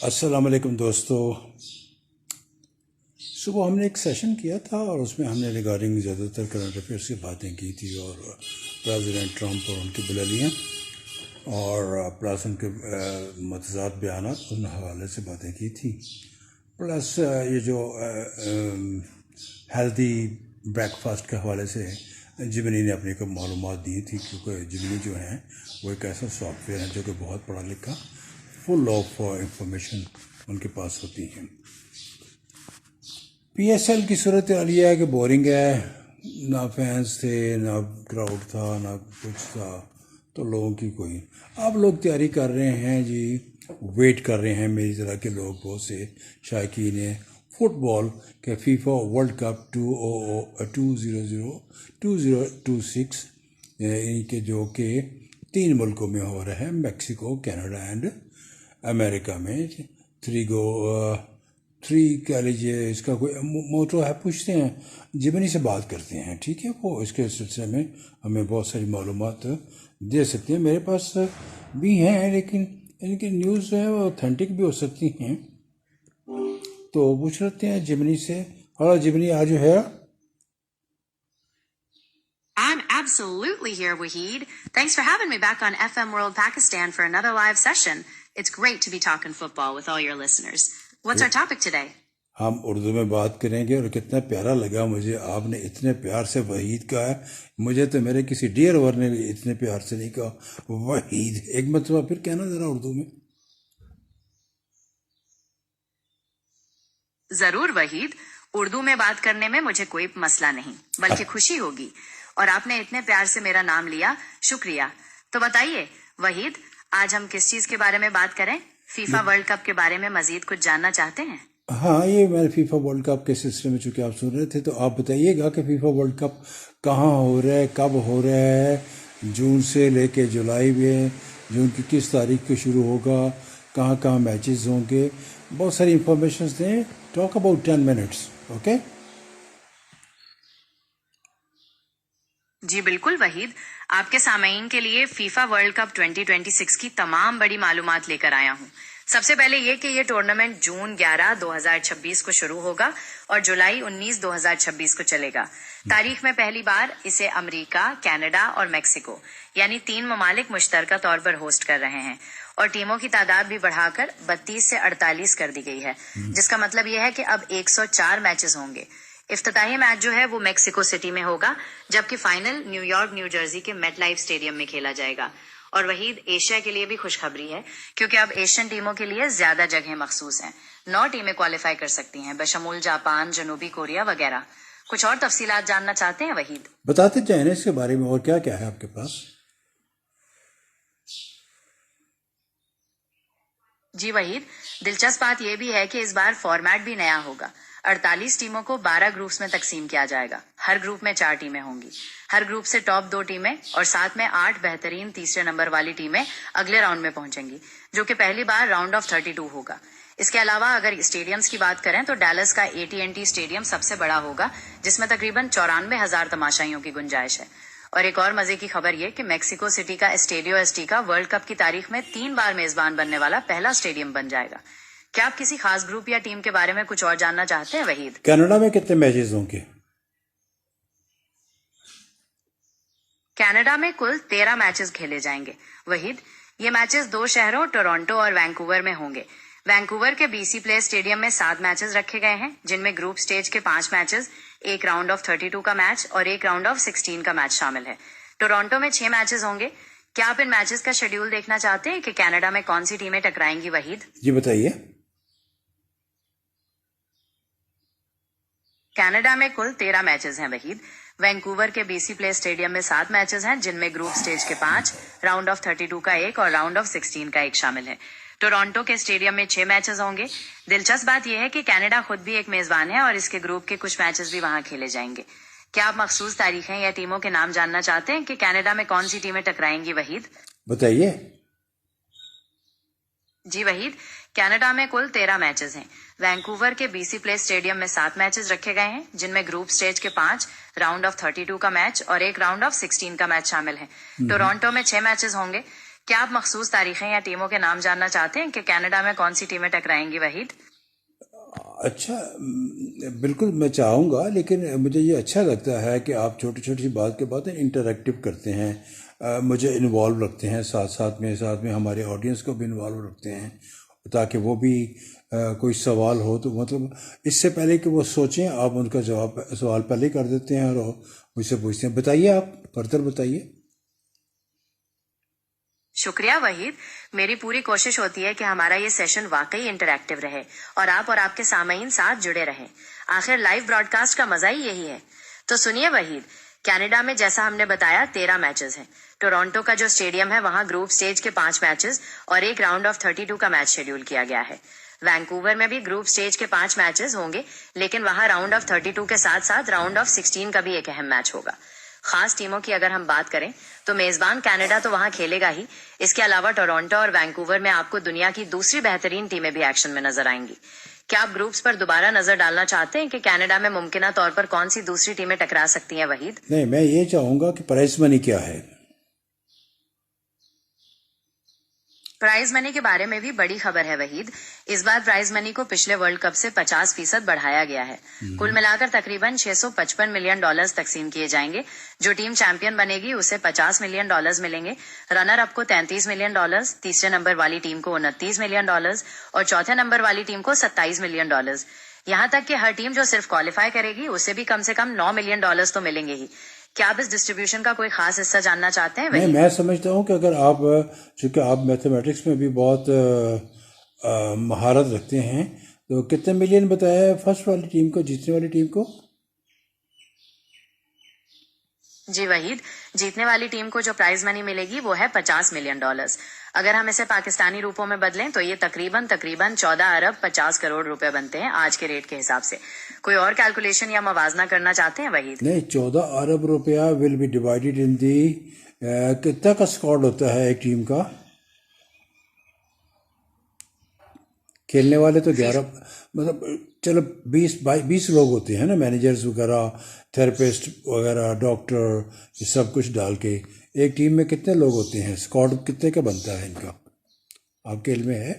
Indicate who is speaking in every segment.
Speaker 1: السلام علیکم دوستو. صبح ہم نے ایک سیشن کیا تھا اور اس میں ہم نے ریگارڈنگ زیادہ تر کرنٹ افیئرس کی باتیں کی تھی اور پریزیڈنٹ ٹرمپ اور ان کی بلالیاں اور پلس ان کے متضاد بیانات ان حوالے سے باتیں کی تھی. پلس یہ جو ہیلدی بریک فاسٹ کے حوالے سے جمنی نے اپنی کو معلومات دی تھی، کیونکہ جمنی جو ہیں وہ ایک ایسا سافٹ ویئر ہے جو کہ بہت پڑھا لکھا فل آف انفارمیشن ان کے پاس ہوتی ہیں. پی ایس ایل کی صورت حال یہ ہے کہ بورنگ ہے، نہ فینس تھے، نہ کراؤڈ تھا، نہ کچھ تھا، تو لوگوں کی کوئی. اب لوگ تیاری کر رہے ہیں جی، ویٹ کر رہے ہیں میری طرح کے لوگ، بہت سے شائقین ہیں فٹ بال کے فیفا ورلڈ کپ 2026 کے جو کہ 3 ملکوں میں ہو رہا ہے، میکسیکو، کینیڈا اینڈ امریکہ میں. 3 کہہ لیجیے، اس کا کوئی موٹو ہے. پوچھتے ہیں جمنی سے بات کرتے ہیں، ٹھیک ہے، وہ اس کے سلسلے میں ہمیں بہت ساری معلومات دے سکتے ہیں. میرے پاس بھی ہیں لیکن ان کی نیوز جو ہے وہ اوتھینٹک بھی ہو سکتی ہیں، تو پوچھ لیتے ہیں جمنی سے. اور جمنی آج جو ہے
Speaker 2: I'm absolutely here, Wahid. Thanks for having me back on FM World Pakistan for another live session. It's great to be talking football with all your listeners. What's our topic today?
Speaker 1: ہم اردو میں بات کریں گے. اور کتنا پیارا لگا مجھے، آپ نے اتنے پیار سے وحید کہا ہے. مجھے تو میرے کسی ڈیئر ور نے بھی اتنے پیار سے نہیں کہا وحید. ایک مرتبہ پھر کہنا ذرا اردو میں.
Speaker 2: ضرور وحید، اردو میں بات کرنے میں مجھے کوئی مسئلہ نہیں، بلکہ خوشی ہوگی. اور آپ نے اتنے پیار سے میرا نام لیا، شکریہ. تو بتائیے وحید، آج ہم کس چیز کے بارے میں بات کریں؟ فیفا ورلڈ کپ کے بارے میں مزید کچھ جاننا چاہتے ہیں؟
Speaker 1: ہاں، یہ میں فیفا ورلڈ کپ کے سلسلے میں چونکہ آپ سن رہے تھے، تو آپ بتائیے گا کہ فیفا ورلڈ کپ کہاں ہو رہا ہے، کب ہو رہا ہے، جون سے لے کے جولائی میں، جون کی کس تاریخ کو شروع ہوگا، کہاں کہاں میچز ہوں گے. بہت ساری انفارمیشنز دیں. Talk about 10 minutes. اوکے
Speaker 2: جی بالکل وحید، آپ کے سامعین کے لیے فیفا ورلڈ کپ 2026 کی تمام بڑی معلومات لے کر آیا ہوں. سب سے پہلے یہ کہ یہ ٹورنامنٹ جون 11 2026 کو شروع ہوگا اور جولائی 19 2026 کو چلے گا. تاریخ میں پہلی بار اسے امریکہ، کینیڈا اور میکسیکو یعنی 3 ممالک مشترکہ طور پر ہوسٹ کر رہے ہیں. اور ٹیموں کی تعداد بھی بڑھا کر 32 سے 48 کر دی گئی ہے، جس کا مطلب یہ ہے کہ اب 104 میچز ہوں گے. افتتاحی میچ جو ہے وہ میکسیکو سٹی میں ہوگا، جبکہ final new York new Jersey کے میٹ لائف اسٹیڈیم میں کھیلا جائے گا. اور وحید، ایشیا کے لیے بھی خوشخبری ہے، کیونکہ اب ایشین ٹیموں کے لیے زیادہ جگہیں مخصوص ہیں. 9 ٹیمیں کوالیفائی کر سکتی ہیں، بشمول جاپان، جنوبی کوریا وغیرہ. کچھ اور تفصیلات جاننا چاہتے ہیں وحید؟
Speaker 1: بتاتے جائیں اس کے بارے میں، اور کیا کیا ہے آپ کے پاس؟
Speaker 2: جی وحید، دلچسپ بات یہ بھی ہے کہ اس بار فارمیٹ بھی نیا ہوگا. 48 ٹیموں کو 12 گروپس میں تقسیم کیا جائے گا. ہر گروپ میں 4 ٹیمیں ہوں گی. ہر گروپ سے ٹاپ 2 ٹیمیں اور ساتھ میں 8 بہترین تیسرے نمبر والی ٹیمیں اگلے راؤنڈ میں پہنچیں گی، جو کہ پہلی بار راؤنڈ آف 32 ہوگا. اس کے علاوہ اگر اسٹیڈیمز کی بات کریں تو ڈیلس کا AT&T اسٹیڈیم سب سے بڑا ہوگا، جس میں تقریباً 94,000 تماشائیوں کی گنجائش ہے. اور ایک اور مزے کی خبر یہ کہ میکسیکو سٹی کا اسٹیڈیو ایسٹیکا ورلڈ کپ کی تاریخ میں 3 بار میزبان بننے والا پہلا اسٹیڈیم بن جائے گا. کیا آپ کسی خاص گروپ یا ٹیم کے بارے میں کچھ اور جاننا چاہتے ہیں وحید؟
Speaker 1: کینیڈا میں کتنے میچز ہوں گے؟
Speaker 2: کینیڈا میں کل 13 میچز کھیلے جائیں گے. وحید، یہ میچز 2 شہروں ٹورانٹو اور وینکوور میں ہوں گے. وینکوور کے BC پلے اسٹیڈیم میں 7 میچز رکھے گئے ہیں، جن میں گروپ سٹیج کے 5 میچز، ایک راؤنڈ آف 32 کا میچ اور ایک راؤنڈ آف 16 کا میچ شامل ہے. ٹورانٹو میں 6 میچز ہوں گے. کیا آپ ان میچز کا شیڈیول دیکھنا چاہتے ہیں کہ کینیڈا میں کون سی ٹیمیں ٹکرائیں گی وحید؟
Speaker 1: جی بتائیے.
Speaker 2: کینیڈا میں کل 13 میچز ہیں وحید. وینکوور کے BC پلے اسٹیڈیم میں 7 میچز ہیں، جن میں گروپ سٹیج کے 5، راؤنڈ آف 32 کا ایک اور راؤنڈ آف 16 کا ایک شامل ہے. ٹورانٹو کے اسٹیڈیم میں 6 میچز ہوں گے. دلچسپ بات یہ ہے کہ کینیڈا خود بھی ایک میزبان ہے اور اس کے گروپ کے کچھ میچز بھی وہاں کھیلے جائیں گے. کیا آپ مخصوص تاریخیں یا ٹیموں کے نام جاننا چاہتے ہیں کہ کینیڈا میں کون سی ٹیمیں ٹکرائیں گی وحید؟
Speaker 1: بتائیے.
Speaker 2: جی وحید، کینیڈا میں کل 13 میچز ہیں. وینکوور کے BC پلے اسٹیڈیم میں 7 میچز رکھے گئے ہیں، جن میں گروپ سٹیج کے 5، راؤنڈ آف 32 کا میچ اور ایک راؤنڈ آف 16 کا میچ شامل ہے. ٹورانٹو میں 6 میچز ہوں گے. کیا آپ مخصوص تاریخیں یا ٹیموں کے نام جاننا چاہتے ہیں کہ کینیڈا میں کون سی ٹیمیں ٹکرائیں گی وحید؟
Speaker 1: اچھا، بالکل میں چاہوں گا، لیکن مجھے یہ اچھا لگتا ہے کہ آپ چھوٹی چھوٹی سی بات کے بعد انٹریکٹیو کرتے ہیں، مجھے انوالو رکھتے ہیں، ساتھ میں ہمارے آڈینس کو بھی انوالو رکھتے ہیں، تاکہ وہ بھی کوئی سوال ہو تو مطلب اس سے پہلے کہ وہ سوچیں آپ ان کا سوال پہلے کر دیتے ہیں اور مجھ سے پوچھتے ہیں۔ بتائیے، آپ فردر بتائیے۔
Speaker 2: شکریہ وحید، میری پوری کوشش ہوتی ہے کہ ہمارا یہ سیشن واقعی انٹریکٹیو رہے اور آپ کے سامعین ساتھ جڑے رہیں۔ آخر لائیو براڈ کاسٹ کا مزہ ہی یہی ہے۔ تو سنیے وحید، کینیڈا میں جیسا ہم نے بتایا 13 میچز ہیں۔ ٹورانٹو کا جو اسٹیڈیم ہے وہاں گروپ سٹیج کے 5 میچز اور ایک راؤنڈ آف 32 کا میچ شیڈیول کیا گیا ہے۔ وینکوور میں بھی گروپ سٹیج کے 5 میچز ہوں گے، لیکن وہاں راؤنڈ آف 32 کے ساتھ ساتھ راؤنڈ آف 16 کا بھی ایک اہم میچ ہوگا۔ خاص ٹیموں کی اگر ہم بات کریں تو میزبان کینیڈا تو وہاں کھیلے گا ہی، اس کے علاوہ ٹورانٹو اور وینکوور میں آپ کو دنیا کی دوسری بہترین ٹیمیں بھی ایکشن میں نظر آئیں گی۔ کیا آپ گروپس پر دوبارہ نظر ڈالنا چاہتے ہیں کہ کینیڈا میں ممکنہ طور پر کون سی دوسری ٹیمیں ٹکرا سکتی ہیں وحید؟
Speaker 1: نہیں، میں یہ چاہوں گا کہ پرائز منی کیا ہے۔
Speaker 2: پرائز منی کے بارے میں بھی بڑی خبر ہے وحید۔ اس بار پرائز منی کو پچھلے ورلڈ کپ سے 50% بڑھایا گیا ہے۔ کل ملا کر تقریباً $655 ملین تقسیم کیے جائیں گے۔ جو ٹیم چیمپئن بنے گی اسے $50 ملین ملیں گے، رنر اپ کو $33 ملین، تیسرے نمبر والی ٹیم کو $29 ملین اور چوتھے نمبر والی ٹیم کو $27 ملین۔ یہاں تک کہ ہر ٹیم جو صرف کوالیفائی کرے گی اسے بھی کم سے کم $9 ملین تو ملیں گے ہی۔ کیا آپ اس ڈسٹریبیوشن کا کوئی خاص حصہ جاننا چاہتے ہیں وحید؟
Speaker 1: میں سمجھتا ہوں کہ اگر آپ، چونکہ آپ میتھمیٹکس میں بھی بہت مہارت رکھتے ہیں، تو کتنے ملین بتایا ہے فرسٹ والی ٹیم کو، جیتنے والی ٹیم کو؟
Speaker 2: جی وحید، جیتنے والی ٹیم کو جو پرائز منی ملے گی وہ ہے $50 ملین۔ اگر ہم اسے پاکستانی روپوں میں بدلیں تو یہ تقریباً 14 ارب 50 کروڑ روپے بنتے ہیں آج کے ریٹ کے حساب سے۔ کوئی اور کیلکولیشن یا موازنہ کرنا چاہتے ہیں وحید؟
Speaker 1: نہیں، 14 ارب روپیہ ول بی ڈیوائیڈڈ ان دی، کتنا کا اسکواڈ ہوتا ہے ایک ٹیم کا؟ کھیلنے والے تو 11، مطلب چلو 20 لوگ ہوتے ہیں نا، مینیجرز وغیرہ، تھراپسٹ وغیرہ، ڈاکٹر، یہ سب کچھ ڈال کے ایک ٹیم میں کتنے لوگ ہوتے ہیں؟ اسکواڈ کتنے کا بنتا ہے ان کا، آپ کے علم میں ہے؟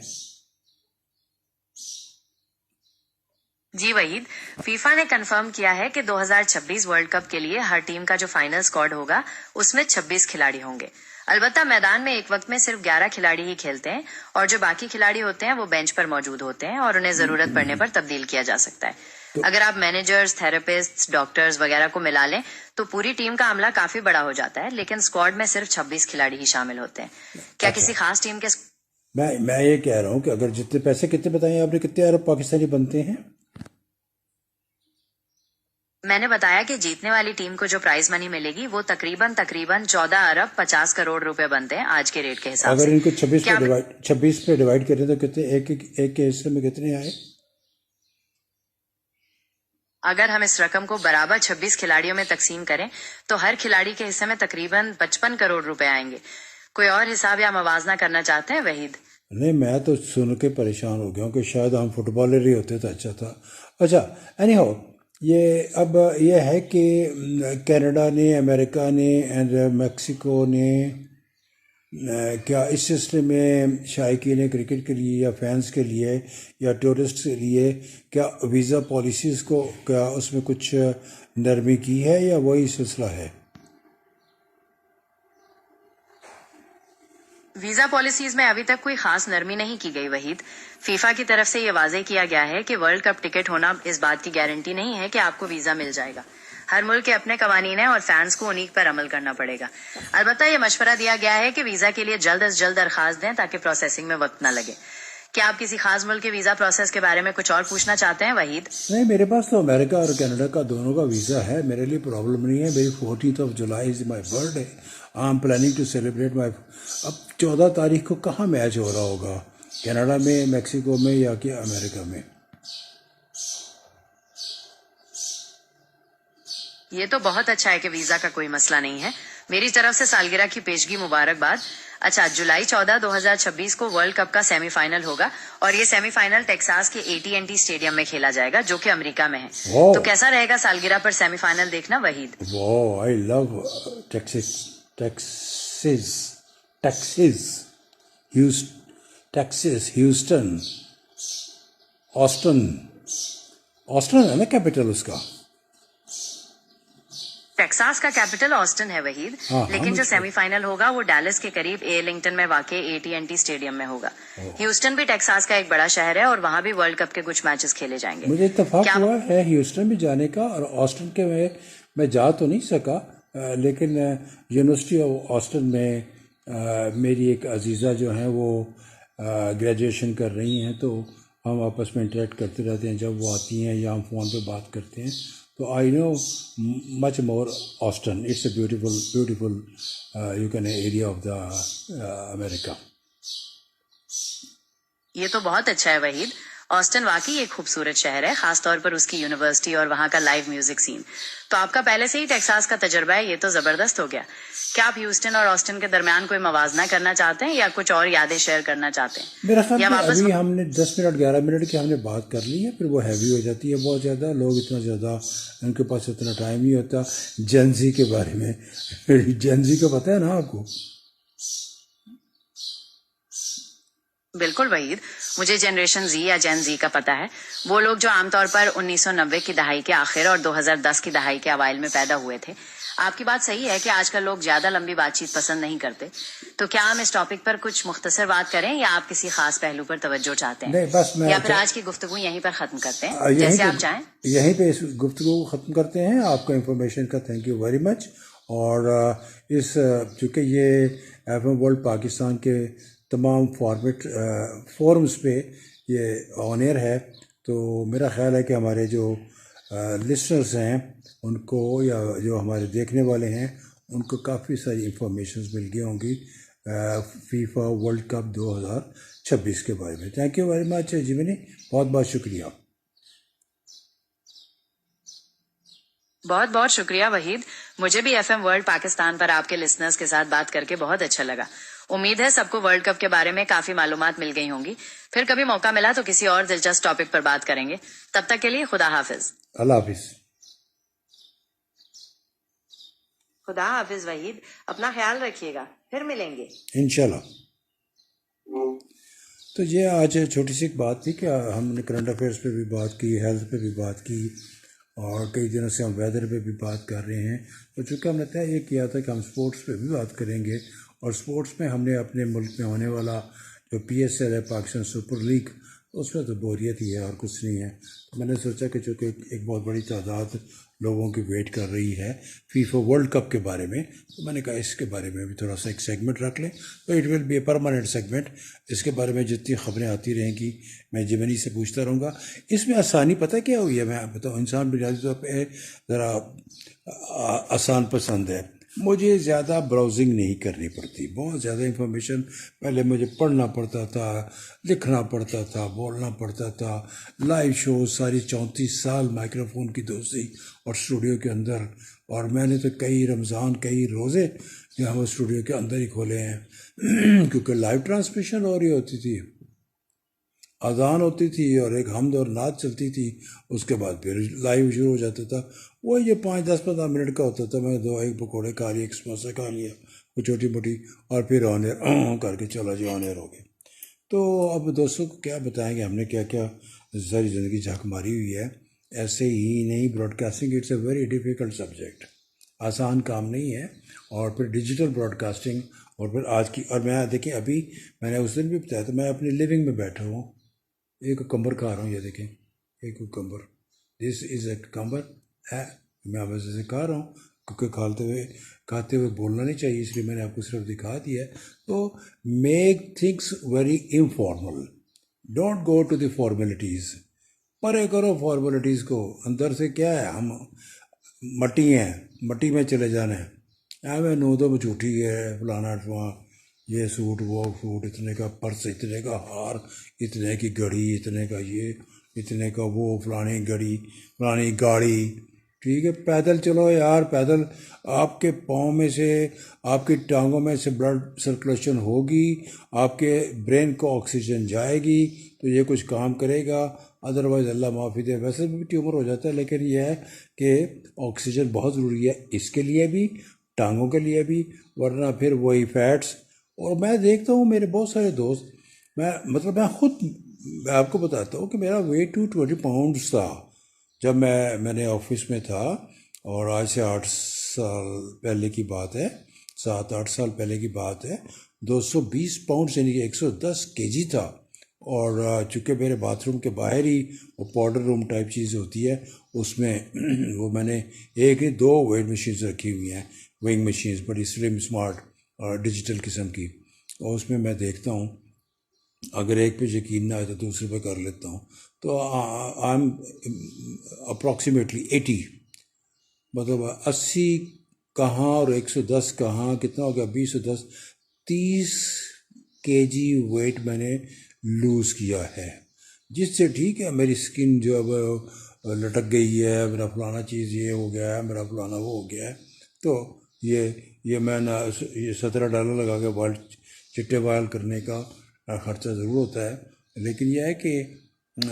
Speaker 2: جی وحید، فیفا نے کنفرم کیا ہے کہ 2026 ورلڈ کپ کے لیے ہر ٹیم کا جو فائنل اسکواڈ ہوگا اس میں 26 کھلاڑی ہوں گے۔ البتہ میدان میں ایک وقت میں صرف 11 کھلاڑی ہی کھیلتے ہیں اور جو باقی کھلاڑی ہوتے ہیں وہ بینچ پر موجود ہوتے ہیں اور انہیں ضرورت پڑنے پر تبدیل کیا جا سکتا ہے۔ اگر آپ مینیجرز، تھراپسٹ، ڈاکٹرز وغیرہ کو ملا لیں تو پوری ٹیم کا عملہ کافی بڑا ہو جاتا ہے، لیکن اسکواڈ میں صرف 26 کھلاڑی ہی شامل ہوتے ہیں۔ کیا کسی خاص ٹیم کے
Speaker 1: میں یہ کہہ رہا ہوں کہ اگر جتنے پیسے، کتنے بتائیں آپ نے، کتنے ارب پاکستانی بنتے ہیں؟
Speaker 2: میں نے بتایا کہ جیتنے والی ٹیم کو جو پرائز منی ملے گی وہ تقریباً 14 ارب 50 کروڑ روپے بنتے ہیں آج کے ریٹ کے حساب سے۔
Speaker 1: اگر ان کو 26 پہ ڈیوائڈ کریں تو کتنے، ایک کے حصے میں کتنے آئے؟
Speaker 2: اگر ہم اس رقم کو برابر 26 کھلاڑیوں میں تقسیم کریں تو ہر کھلاڑی کے حصے میں تقریباً 55 کروڑ روپے آئیں گے۔ کوئی اور حساب یا موازنہ کرنا چاہتے ہیں وحید؟
Speaker 1: نہیں، میں تو سن کے پریشان ہو گیا ہوں کہ شاید ہم فٹ بالر ہی ہوتے تو اچھا تھا۔ اچھا، اینی ہاؤ، اب یہ ہے کہ کینیڈا نے، امریکہ نے اینڈ میکسیکو نے کیا اس سلسلے میں شائقین کرکٹ کے لیے یا فینس کے لیے یا ٹورسٹ کے لیے کیا ویزا پالیسیز کو، کیا اس میں کچھ نرمی کی ہے یا وہی سلسلہ ہے؟
Speaker 2: ویزا پالیسیز میں ابھی تک کوئی خاص نرمی نہیں کی گئی وحید۔ فیفا کی طرف سے یہ واضح کیا گیا ہے کہ ورلڈ کپ ٹکٹ ہونا اس بات کی گارنٹی نہیں ہے کہ آپ کو ویزا مل جائے گا۔ ہر ملک کے اپنے قوانین ہیں اور فینس کو انہیں پر عمل کرنا پڑے گا۔ البتہ یہ مشورہ دیا گیا ہے کہ ویزا کے لیے جلد از جلد درخواست دیں تاکہ پروسیسنگ میں وقت نہ لگے۔ کیا آپ کسی خاص ملک کے ویزا پروسیس کے بارے میں کچھ اور پوچھنا چاہتے ہیں وحید؟
Speaker 1: نہیں، میرے پاس تو امریکہ اور کینیڈا کا دونوں کا ویزا ہے، میرے لیے پرابلم نہیں ہے۔ میری 14 July is my birthday, I am planning to celebrate my. اب 14 تاریخ کو کہاں میچ ہو رہا ہوگا، کینیڈا میں، میکسیکو میں یا کہ امریکہ میں؟
Speaker 2: یہ تو بہت اچھا ہے کہ ویزا کا کوئی مسئلہ نہیں ہے۔ میری طرف سے سالگرہ کی پیشگی مبارکباد۔ اچھا، جولائی 14، 2026 کو ورلڈ کپ کا سیمی فائنل ہوگا اور یہ سیمی فائنل ٹیکساس کے AT&T اسٹیڈیم میں کھیلا جائے گا جو کہ امریکہ میں ہے۔ تو کیسا رہے گا سالگرہ پر سیمی فائنل دیکھنا وحید؟
Speaker 1: واو، آئی لو ٹیکساس، ٹیکسس ہیوسٹن آسٹن ہے نا کیپٹل اس کا.
Speaker 2: ٹیکساس کا کیپٹل آسٹن ہے وحید، لیکن جو سیمی فائنل ہوگا وہ ڈیلس کے قریب ایرلنگٹن میں واقع AT&T اسٹیڈیم میں ہوگا. ہیوسٹن بھی ٹیکساس کا ایک بڑا شہر ہے اور وہاں بھی ورلڈ کپ کے کچھ میچز کھیلے جائیں گے.
Speaker 1: مجھے اتفاق ہوا ہے ہیوسٹن بھی جانے کا، اور آسٹن کے میں جا تو نہیں سکا، لیکن یونیورسٹی آف آسٹن میں میری ایک عزیزہ جو ہیں وہ گریجویشن کر رہی ہیں، تو ہم آپس میں انٹریکٹ کرتے رہتے ہیں. جب وہ آتی ہیں یا ہم فون پہ بات کرتے ہیں تو I know much more Austin. It's a beautiful you can area of the America.
Speaker 2: یہ تو بہت اچھا ہے وحید. آسٹن واقعی ایک خوبصورت شہر ہے، خاص طور پر اس کی یونیورسٹی اور وہاں کا لائیو میوزک سین. تو آپ کا پہلے سے ہی ٹیکساس کا تجربہ ہے، یہ تو زبردست ہو گیا. کیا آپ ہیوسٹن اور آسٹن کے درمیان کوئی موازنہ کرنا چاہتے ہیں یا کچھ اور یادیں شیئر کرنا چاہتے ہیں؟
Speaker 1: میرا خیال ہے ابھی ہم نے 10 منٹ 11 منٹ کی ہم نے بات کر لی ہے، پھر وہ ہیوی ہو جاتی ہے بہت زیادہ. لوگ اتنا زیادہ ان کے پاس اتنا ٹائم نہیں ہوتا. جنزی کے بارے میں جنزی کا پتہ ہے نا آپ کو؟
Speaker 2: بالکل وحید، مجھے جنریشن زی یا جین زی کا پتہ ہے. وہ لوگ جو عام طور پر 1990 کی دہائی کے آخر اور 2010 کی دہائی کے اوائل میں پیدا ہوئے تھے. آپ کی بات صحیح ہے کہ آج کل لوگ زیادہ لمبی بات چیت پسند نہیں کرتے. تو کیا ہم اس ٹاپک پر کچھ مختصر بات کریں یا آپ کسی خاص پہلو پر توجہ چاہتے ہیں؟
Speaker 1: نہیں، بس میں
Speaker 2: یا پھر آج کی گفتگو یہیں پر ختم کرتے ہیں، جیسے آپ چاہیں.
Speaker 1: یہیں پہ اس گفتگو کو ختم کرتے ہیں. آپ کا انفارمیشن کا تھینک یو ویری مچ. اور اس چونکہ یہ FM ورلڈ پاکستان کے تمام فورمز پہ یہ آن ایئر ہے، تو میرا خیال ہے کہ ہمارے جو لسنرز ہیں ان کو، یا جو ہمارے دیکھنے والے ہیں ان کو کافی ساری انفارمیشنز مل گئی ہوں گی فیفا ورلڈ کپ 2026 کے بارے میں. Thank you very much Gionee, بہت بہت شکریہ.
Speaker 2: بہت بہت شکریہ وحید. مجھے بھی FM ورلڈ پاکستان پر آپ کے لسنرز کے ساتھ بات کر کے بہت اچھا لگا. امید ہے سب کو ورلڈ کپ کے بارے میں کافی معلومات مل گئی ہوں گی. پھر کبھی موقع ملا تو کسی اور دلچسپ ٹاپک پر بات کریں گے. تب تک کے لیے خدا حافظ.
Speaker 1: اللہ حافظ.
Speaker 2: خدا حافظ وحید، اپنا خیال رکھیے گا، پھر ملیں گے
Speaker 1: انشاءاللہ. تو یہ آج چھوٹی سی ایک بات تھی کہ ہم نے کرنٹ افیئرس پہ بھی بات کی، ہیلتھ پہ بھی بات کی، اور کئی دنوں سے ہم ویدر پہ بھی بات کر رہے ہیں. تو چونکہ ہم نے طے یہ کیا تھا کہ ہم سپورٹس پہ بھی بات کریں گے، اور سپورٹس میں ہم نے اپنے ملک میں ہونے والا جو PSL ہے، پاکستان سپر لیگ، اس میں تو بوریت ہی ہے اور کچھ نہیں ہے. تو میں نے سوچا کہ چونکہ ایک بہت بڑی تعداد لوگوں کی ویٹ کر رہی ہے فیفا ورلڈ کپ کے بارے میں، تو میں نے کہا اس کے بارے میں بھی تھوڑا سا ایک سیگمنٹ رکھ لیں. تو it will be a permanent segment. اس کے بارے میں جتنی خبریں آتی رہیں گی میں جیمنی سے پوچھتا رہوں گا. اس میں آسانی پتہ کیا ہوئی ہے؟ میں بتاؤں، انسان بنیادی طور پہ ذرا آسان پسند ہے. مجھے زیادہ براؤزنگ نہیں کرنی پڑتی. بہت زیادہ انفارمیشن پہلے مجھے پڑھنا پڑتا تھا، لکھنا پڑتا تھا، بولنا پڑتا تھا. لائیو شوز ساری 34 سال مائکرو فون کی دوستی اور اسٹوڈیو کے اندر، اور میں نے تو کئی رمضان، کئی روزے جو ہم اسٹوڈیو کے اندر ہی کھولے ہیں کیونکہ لائیو ٹرانسمیشن ہو رہی ہوتی تھی، اذان ہوتی تھی اور ایک حمد اور نعت چلتی تھی، اس کے بعد پھر لائیو شروع ہو جاتا تھا. وہ یہ 5 10 15 منٹ کا ہوتا تھا. میں 2 ایک پکوڑے کھا لیے، ایک سموسہ کھا لیا، وہ چھوٹی موٹی، اور پھر آن ایئر کر کے چلا جو آن ایئر ہو گیا. تو اب دوستوں کو کیا بتائیں گے ہم نے کیا کیا ساری زندگی جھک ماری ہوئی ہے. ایسے ہی نہیں، broadcasting it's a very difficult subject, آسان کام نہیں ہے. اور پھر ڈیجیٹل براڈ کاسٹنگ، اور پھر آج کی، اور میں دیکھیں ابھی میں نے اس دن بھی بتایا تھا، میں اپنی لیونگ میں بیٹھا ہوں، ایک کمبر کھا رہا ہوں. یہ دیکھیں، ایک کمبر، دس از اے کمبر ہے. میں آپ سے کھا رہا ہوں کیونکہ کھاتے ہوئے بولنا نہیں چاہیے، اس لیے میں نے آپ کو صرف دکھا دیا ہے. تو make things very informal, don't go to the formalities. پرے کرو فارمیلٹیز کو. اندر سے کیا ہے، ہم مٹی ہیں، مٹی میں چلے جانا ہے. میں نودوں میں جھوٹی ہے، فلانا ٹھواں، یہ سوٹ وہ سوٹ، اتنے کا پرس، اتنے کا ہار، اتنے کی گھڑی، اتنے کا یہ، اتنے کا وہ، فلانی گھڑی، فلانی گاڑی. ٹھیک ہے، پیدل چلو یار، پیدل. آپ کے پاؤں میں سے، آپ کی ٹانگوں میں سے بلڈ سرکولیشن ہوگی، آپ کے برین کو آکسیجن جائے گی تو یہ کچھ کام کرے گا. ادروائز اللہ معافی دے، ویسے بھی ٹیومر ہو جاتا ہے. لیکن یہ ہے کہ آکسیجن بہت ضروری ہے اس کے لیے بھی، ٹانگوں کے لیے بھی، ورنہ پھر وہی فیٹس اور میں دیکھتا ہوں میرے بہت سارے دوست، میں خود آپ کو بتاتا ہوں کہ میرا ویٹ 220 پاؤنڈس تھا جب میں نے آفس میں تھا، اور آج سے 8 سال پہلے کی بات ہے، 7-8 سال پہلے کی بات ہے، 220 پاؤنڈ یعنی کہ 110 kg تھا۔ اور چونکہ میرے باتھ روم کے باہر ہی وہ پاؤڈر روم ٹائپ چیز ہوتی ہے، اس میں وہ میں نے ایک نہیں 2 ویٹ مشینز رکھی ہوئی ہیں، وینگ مشینز، بڑی سلم اسمارٹ اور ڈیجیٹل قسم کی، اور اس میں میں دیکھتا ہوں اگر ایک پہ یقین نہ آئے تو دوسرے پہ کر لیتا ہوں، تو آئی ایم اپروکسیمیٹلی 80، مطلب 80 کہاں اور 110 کہاں، کتنا ہو گیا، 20 30 kg ویٹ میں نے لوز کیا ہے، جس سے ٹھیک ہے میری سکن جو ہے وہ لٹک گئی ہے، میرا فلانا چیز یہ ہو گیا ہے، میرا فلانا وہ ہو گیا ہے، تو یہ میں نہ یہ $17 لگا کے بال چٹے بال کرنے کا خرچہ ضرور ہوتا ہے، لیکن یہ ہے کہ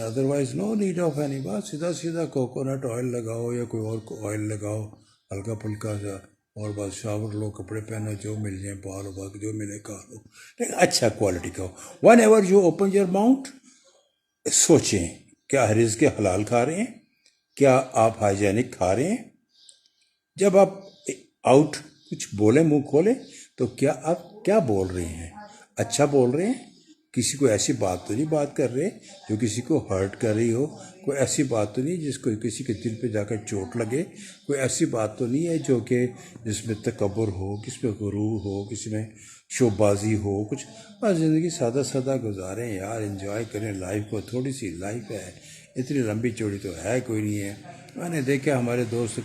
Speaker 1: otherwise no need of any, بات سیدھا کوکونٹ آئل لگاؤ یا کوئی اور آئل لگاؤ ہلکا پھلکا سا، اور بس شاور لو، کپڑے پہنو، جو مل جائیں پا لو، باقی جو ملے کھا لو، لیکن اچھا کوالٹی کا ہو۔ Whenever you open your mouth, سوچیں کیا رزق حلال کھا رہے ہیں، کیا آپ ہائیجینک کھا رہے ہیں، جب آپ آؤٹ کچھ بولیں، منہ کھولیں، تو کیا آپ کیا بول رہے ہیں، اچھا بول رہے ہیں، کسی کو ایسی بات تو نہیں بات کر رہے جو کسی کو ہرٹ کر رہی ہو، کوئی ایسی بات تو نہیں جس کو کسی کے دل پہ جا کر چوٹ لگے، کوئی ایسی بات تو نہیں ہے جو کہ جس میں تکبر ہو، کس میں غرور ہو، کسی میں شوب بازی ہو، کچھ بس زندگی سادہ سادہ گزاریں یار، انجوائے کریں لائف کو، تھوڑی سی لائف ہے، اتنی لمبی چوڑی تو ہے کوئی نہیں ہے۔ میں نے دیکھا ہمارے دوست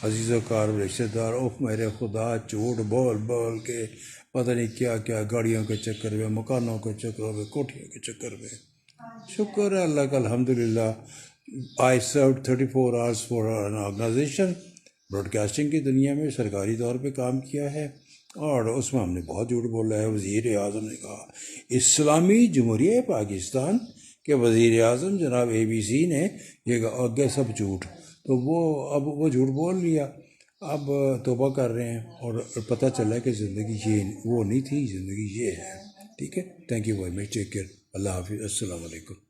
Speaker 1: عزیز و کار رشتہ دار، اوہ میرے خدا، جھوٹ بول بول کے پتہ نہیں کیا کیا، گاڑیوں کے چکر میں، مکانوں کے چکر میں، کوٹھیوں کے چکر میں۔ شکر ہے اللہ کا، الحمدللہ I serve 34 hours for an organization, broadcasting کی دنیا میں سرکاری طور پہ کام کیا ہے، اور اس میں ہم نے بہت جھوٹ بولا ہے۔ وزیر اعظم نے کہا، اسلامی جمہوریہ پاکستان کے وزیر اعظم جناب ABC نے یہ آگے سب جھوٹ، تو اب وہ جھوٹ بول لیا، اب توبہ کر رہے ہیں، اور پتہ چلا کہ زندگی یہ وہ نہیں تھی، زندگی یہ ہے۔ ٹھیک ہے، thank you very much, take care, اللہ حافظ، السلام علیکم۔